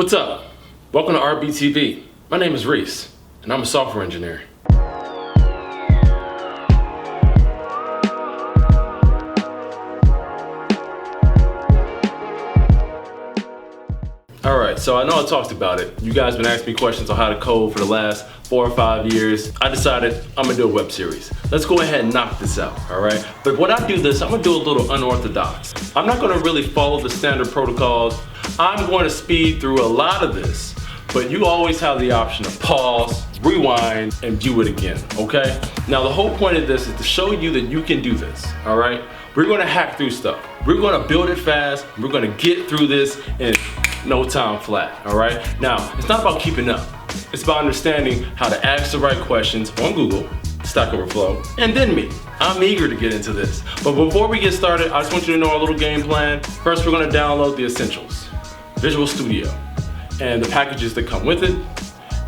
What's up? Welcome to RBTV. My name is Reese, and I'm a software engineer. Alright, so I know I talked about it. You guys been asking me questions on how to code for the last 4 or 5 years. I decided I'm gonna do a web series. Let's go ahead and knock this out, alright? But when I do this, I'm gonna do a little unorthodox. I'm not gonna really follow the standard protocols. I'm going to speed through a lot of this, but you always have the option to pause, rewind, and view it again, okay? Now the whole point of this is to show you that you can do this, alright? We're gonna hack through stuff. We're gonna build it fast. We're gonna get through this in no time flat, all right? Now, it's not about keeping up. It's about understanding how to ask the right questions on Google, Stack Overflow, and then me. I'm eager to get into this. But before we get started, I just want you to know our little game plan. First, we're gonna download the essentials, Visual Studio, and the packages that come with it.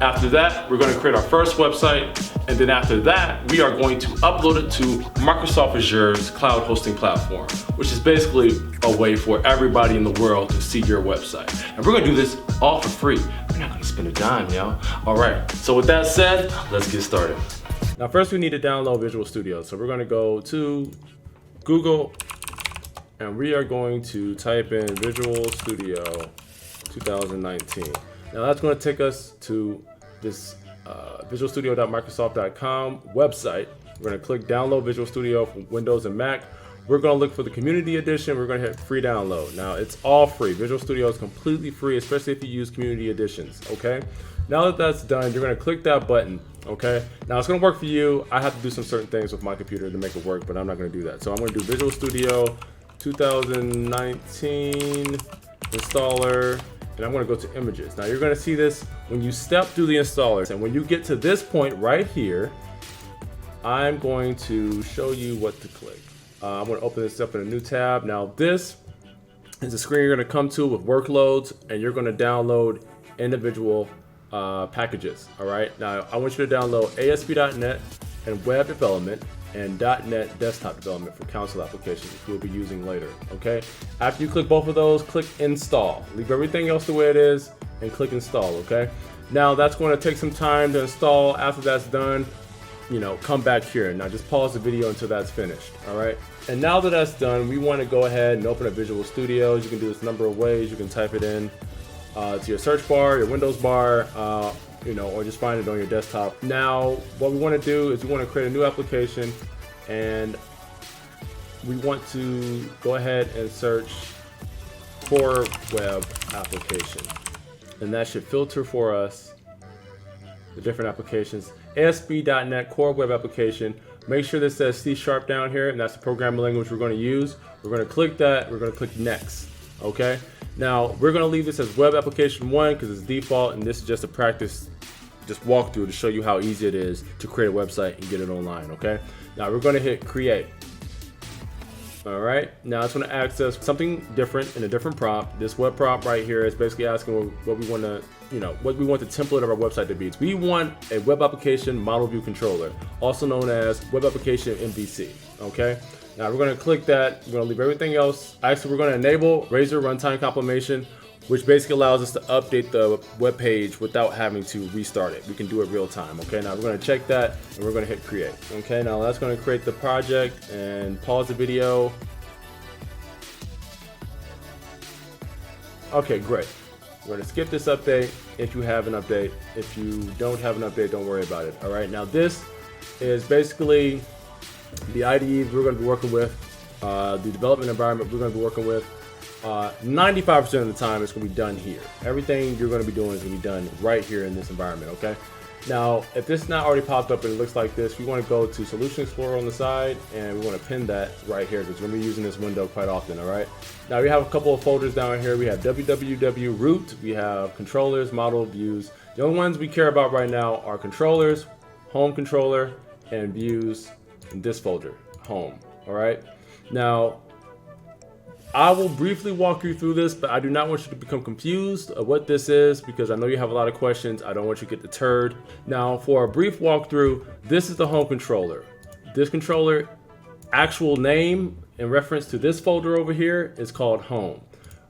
After that, we're gonna create our first website, and then after that, we are going to upload it to Microsoft Azure's cloud hosting platform, which is basically a way for everybody in the world to see your website. And we're gonna do this all for free. We're not gonna spend a dime, y'all. All right, so with that said, let's get started. Now first we need to download Visual Studio. So we're gonna go to Google, and we are going to type in Visual Studio 2019. Now that's gonna take us to this visualstudio.microsoft.com website. We're gonna click download Visual Studio for Windows and Mac. We're gonna look for the community edition. We're gonna hit free download. Now it's all free. Visual Studio is completely free, especially if you use community editions, okay? Now that that's done, you're gonna click that button, okay? Now it's gonna work for you. I have to do some certain things with my computer to make it work, but I'm not gonna do that. So I'm gonna do Visual Studio 2019 installer, and I'm gonna go to images. Now you're gonna see this when you step through the installer, and when you get to this point right here, I'm going to show you what to click. I'm gonna open this up in a new tab. Now this is the screen you're gonna come to with workloads, and you're gonna download individual packages, all right? Now I want you to download ASP.NET and web development and .NET desktop development for console applications, which we'll be using later, okay? After you click both of those, click install. Leave everything else the way it is and click install, okay? Now that's going to take some time to install. After that's done, come back here. Now just pause the video until that's finished, all right? And now that that's done, we want to go ahead and open up Visual Studio. You can do this a number of ways. You can type it in to your search bar, your Windows bar, or just find it on your desktop. Now, what we want to do is we want to create a new application, and we want to go ahead and search Core Web Application. And that should filter for us the different applications. ASP.NET Core Web Application. Make sure this says C# down here, and that's the programming language we're going to use. We're going to click that. We're going to click Next. Okay? Now, we're going to leave this as Web Application 1 because it's default, and this is just a practice walkthrough to show you how easy it is to create a website and get it online, okay? Now, we're going to hit Create. All right, now it's going to access something different in a different prompt. This web prompt right here is basically asking what we want to, what we want the template of our website to be. So we want a web application model view controller, also known as web application MVC, okay? Now we're going to click that. We're going to leave everything else. Actually, we're going to enable Razor runtime compilation, which basically allows us to update the web page without having to restart it. We can do it real time, okay? Now we're going to check that, and we're going to hit create. Okay, now that's going to create the project, and pause the video. Okay, great. We're going to skip this update if you have an update. If you don't have an update, don't worry about it. All right, now this is basically the IDE we're going to be working with, the development environment we're going to be working with. 95% of the time it's going to be done here. Everything you're going to be doing is going to be done right here in this environment, okay? Now, if this is not already popped up and it looks like this, we want to go to Solution Explorer on the side, and we want to pin that right here because we're going to be using this window quite often, all right? Now, we have a couple of folders down here. We have www root, we have controllers, model, views. The only ones we care about right now are controllers, home controller, and views in this folder, home, all right? Now, I will briefly walk you through this, but I do not want you to become confused of what this is because I know you have a lot of questions. I don't want you to get deterred. Now, for a brief walkthrough, this is the home controller. This controller, actual name in reference to this folder over here is called home.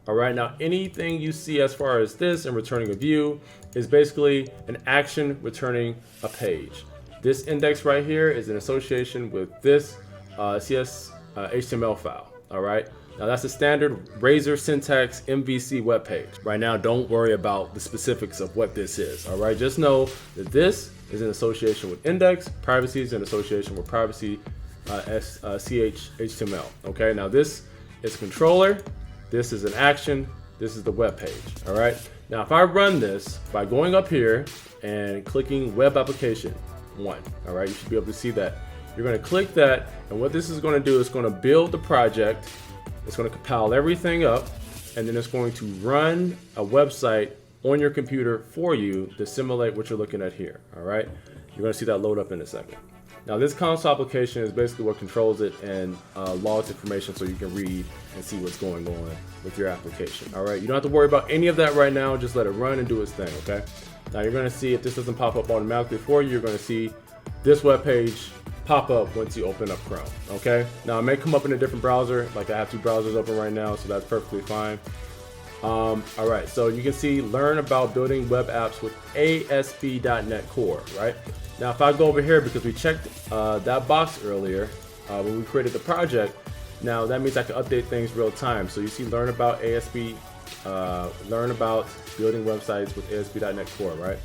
All right, now anything you see as far as this and returning a view is basically an action returning a page. This index right here is in association with this CS HTML file. All right, now that's a standard Razor syntax MVC web page. Right now, don't worry about the specifics of what this is. All right, just know that this is in association with index, privacy is in association with privacy HTML. Okay, now this is controller, this is an action, this is the web page. All right, now if I run this by going up here and clicking web application 1, all right, you should be able to see that. You're going to click that, and what this is going to do is going to build the project. It's going to compile everything up, and then it's going to run a website on your computer for you to simulate what you're looking at here. All right, you're going to see that load up in a second. Now this console application is basically what controls it and logs information so you can read and see what's going on with your application. All right, you don't have to worry about any of that right now. Just let it run and do its thing. Okay, now you're going to see, if this doesn't pop up automatically for you, you're going to see this web page pop up once you open up Chrome. Okay, now it may come up in a different browser, like I have 2 browsers open right now, so that's perfectly fine. All right, so you can see learn about building web apps with ASP.NET Core. Right now, if I go over here, because we checked that box earlier when we created the project, now that means I can update things real time. So you see learn about ASP, learn about building websites with ASP.NET Core. Right,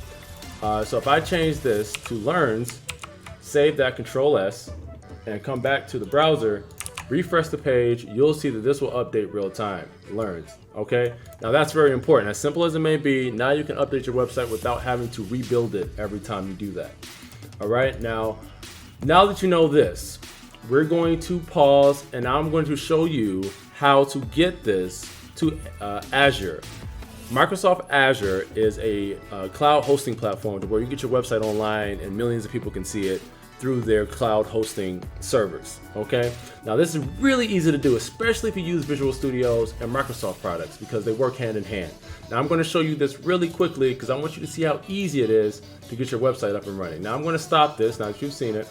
so if I change this to learns, save that, Control S, and come back to the browser, refresh the page, you'll see that this will update real time, learns. Okay, now that's very important. As simple as it may be, now you can update your website without having to rebuild it every time you do that. All right, now that you know this, we're going to pause, and I'm going to show you how to get this to Azure. Microsoft Azure is a cloud hosting platform where you get your website online and millions of people can see it through their cloud hosting servers. Okay, now this is really easy to do, especially if you use Visual Studios and Microsoft products, because they work hand in hand. Now I'm going to show you this really quickly because I want you to see how easy it is to get your website up and running. Now I'm going to stop this. Now that you've seen it,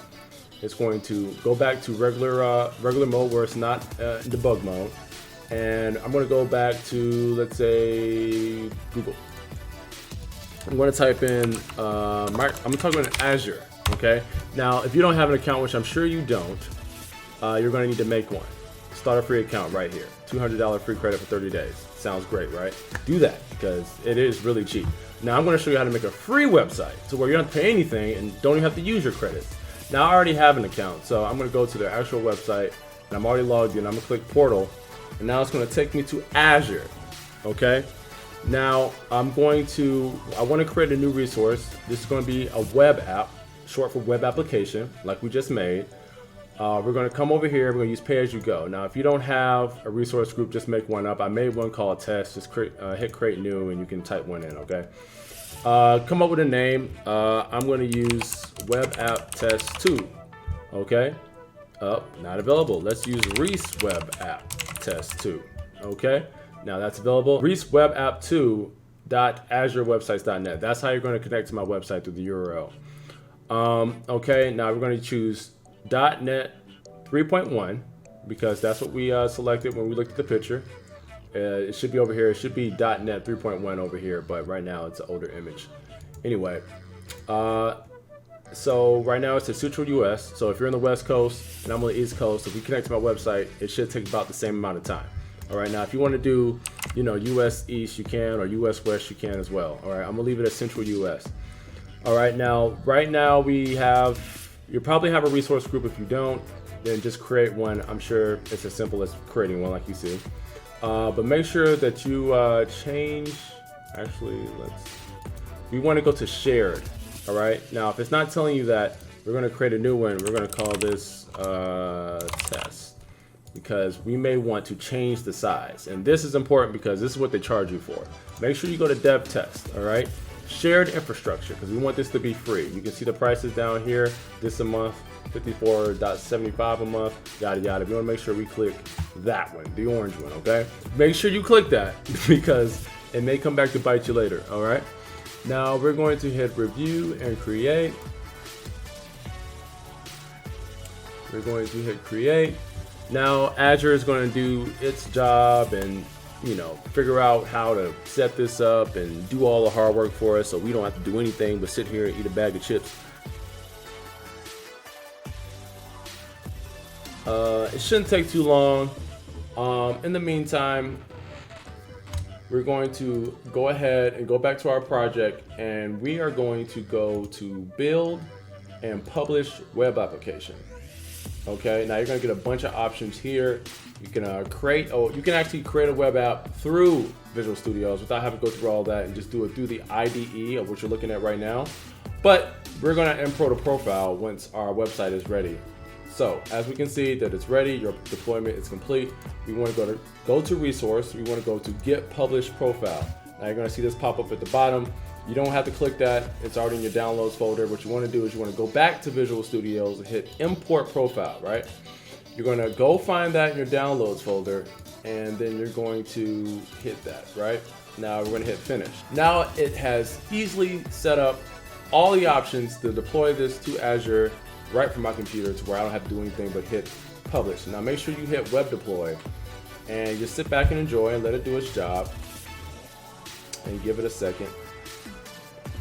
it's going to go back to regular mode where it's not debug mode, and I'm going to go back to, let's say, Google. I'm going to type in I'm going to type in Azure. Okay, now if you don't have an account, which I'm sure you don't, you're going to need to make one. Start a free account right here. $200 free credit for 30 days. Sounds great, right? Do that because it is really cheap. Now I'm going to show you how to make a free website to where you don't have to pay anything and don't even have to use your credits. Now I already have an account, so I'm going to go to their actual website, and I'm already logged in. I'm going to click Portal, and now it's going to take me to Azure. Okay, now I want to create a new resource. This is going to be a web app, short for web application, like we just made. We're going to come over here. We're going to use pay as you go. Now, if you don't have a resource group, just make one up. I made one called test. Just hit create new, and you can type one in. Okay. Come up with a name. I'm going to use web app test 2. Okay. Not available. Let's use Reese web app test 2. Okay. Now that's available. Reese web app 2.azurewebsites.net. That's how you're going to connect to my website through the URL. Okay, now we're going to choose .NET 3.1 because that's what we selected when we looked at the picture. It should be over here. It should be .NET 3.1 over here, but right now it's an older image. Anyway, so right now it's in Central US. So if you're on the West Coast and I'm on the East Coast, if we connect to my website, it should take about the same amount of time. All right, now if you want to do, US East, you can, or US West, you can as well. All right, I'm gonna leave it as Central US. All right, right now you probably have a resource group. If you don't, then just create one. I'm sure it's as simple as creating one, like you see. But make sure that you change. Actually, we want to go to shared. All right. Now, if it's not telling you that, we're going to create a new one. We're going to call this test because we may want to change the size. And this is important because this is what they charge you for. Make sure you go to dev test. All right. Shared infrastructure, because we want this to be free. You can see the prices down here. This a month, $54.75 a month, yada yada. We want to make sure we click that one, the orange one. Okay, make sure you click that because it may come back to bite you later. All right, now we're going to hit review and create. We're going to hit create. Now Azure is going to do its job and figure out how to set this up and do all the hard work for us so we don't have to do anything but sit here and eat a bag of chips. It shouldn't take too long. In the meantime, we're going to go ahead and go back to our project, and we are going to go to build and publish web application. Okay, now you're going to get a bunch of options here. You can you can actually create a web app through Visual Studios without having to go through all that, and just do it through the IDE of what you're looking at right now. But we're going to import a profile once our website is ready. So as we can see that it's ready, your deployment is complete. We want to go to resource. We want to go to get published profile. Now you're going to see this pop up at the bottom. You don't have to click that. It's already in your downloads folder. What you want to do is you want to go back to Visual Studios and hit import profile, right? You're going to go find that in your downloads folder, and then you're going to hit that, right? Now we're going to hit finish. Now it has easily set up all the options to deploy this to Azure right from my computer, to where I don't have to do anything but hit publish. Now make sure you hit web deploy and just sit back and enjoy and let it do its job, and give it a second.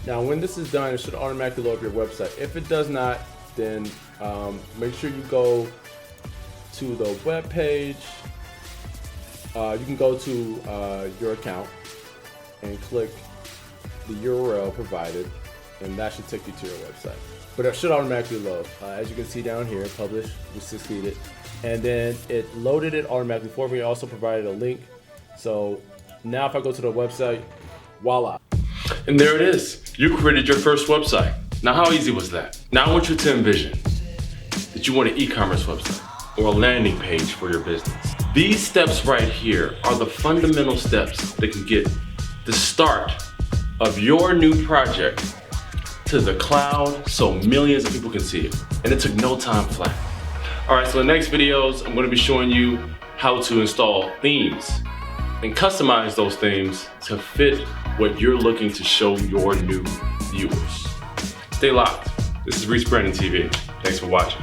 Now when this is done, it should automatically load up your website. If it does not, then make sure you go to the web page. You can go to your account and click the URL provided, and that should take you to your website. But it should automatically load. As you can see down here, publish, we succeeded. And then it loaded it automatically for me. It also provided a link. So now if I go to the website, voila. And there it is. You created your first website. Now how easy was that? Now I want you to envision that you want an e-commerce website or a landing page for your business. These steps right here are the fundamental steps that can get the start of your new project to the cloud so millions of people can see it. And it took no time flat. All right, so in the next videos, I'm gonna be showing you how to install themes and customize those themes to fit what you're looking to show your new viewers. Stay locked. This is Reese Brandon TV. Thanks for watching.